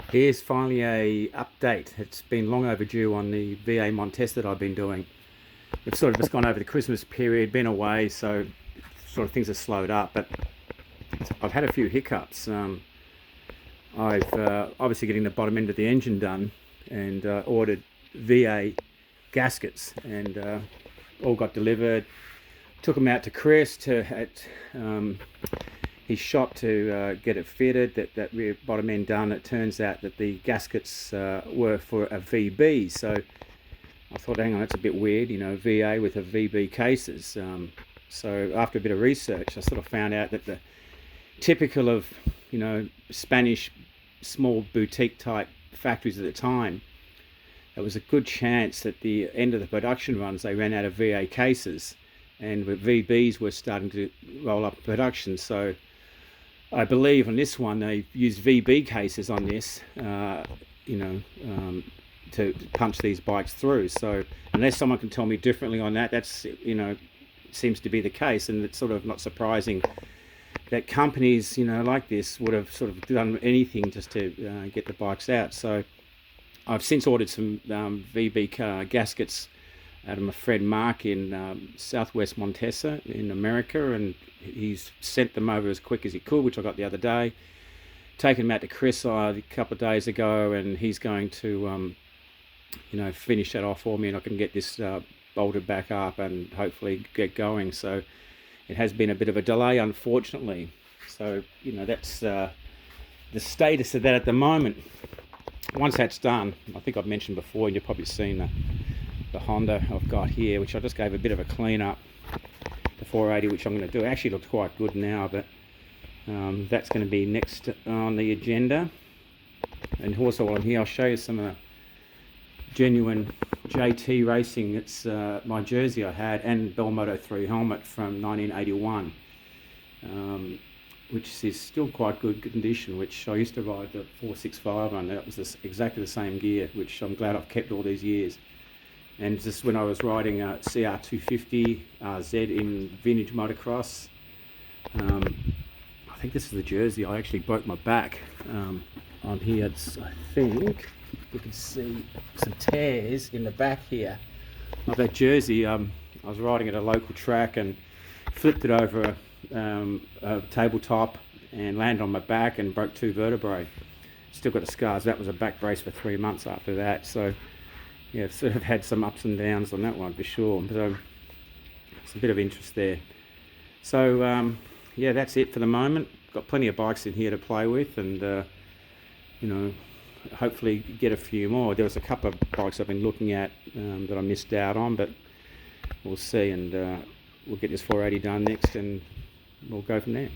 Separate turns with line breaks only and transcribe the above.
Here's finally a update. It's been long overdue on the VA Montesa that I've been doing. We've sort of just gone over the Christmas period, been away, so sort of things have slowed up. But I've had a few hiccups. I've obviously getting the bottom end of the engine done, and ordered VA gaskets, and all got delivered. Took them out to Chris to at his shop to get it fitted, that rear bottom end done. It turns out that the gaskets were for a VB, so I thought, hang on, that's a bit weird, VA with a VB cases. So after a bit of research, I sort of found out that the typical of, Spanish small boutique type factories at the time, there was a good chance that the end of the production runs, they ran out of VA cases, and VBs were starting to roll up production. So I believe on this one they used VB cases on this, to punch these bikes through. So unless someone can tell me differently on that, that's seems to be the case, and it's sort of not surprising that companies like this would have sort of done anything just to get the bikes out. So I've since ordered some VB gaskets out of my friend Mark in Southwest Montesa in America, and he's sent them over as quick as he could, which I got the other day. Taken them out to Chris a couple of days ago, and he's going to finish that off for me, and I can get this bolted back up and hopefully get going. So it has been a bit of a delay, unfortunately. So that's the status of that at the moment. Once that's done, I think I've mentioned before, and you've probably seen the Honda I've got here, which I just gave a bit of a clean up, the 480, which I'm going to do. It actually looks quite good now, but that's going to be next on the agenda. And also while I'm here, I'll show you some of the genuine JT racing. It's my jersey I had, and Bell Moto 3 helmet from 1981, which is still quite good condition, which I used to ride the 465 on. That was exactly the same gear, which I'm glad I've kept all these years. And just when I was riding a CR250 Z in vintage motocross, I think this is the jersey. I actually broke my back on here. I think you can see some tears in the back here of that jersey. I was riding at a local track and flipped it over a tabletop and landed on my back and broke 2 vertebrae. Still got the scars. That was a back brace for 3 months after that. So yeah, I've sort of had some ups and downs on that one for sure. So it's a bit of interest there. So yeah, that's it for the moment. Got plenty of bikes in here to play with, and hopefully get a few more. There was a couple of bikes I've been looking at that I missed out on, but we'll see, and we'll get this 480 done next, and we'll go from there.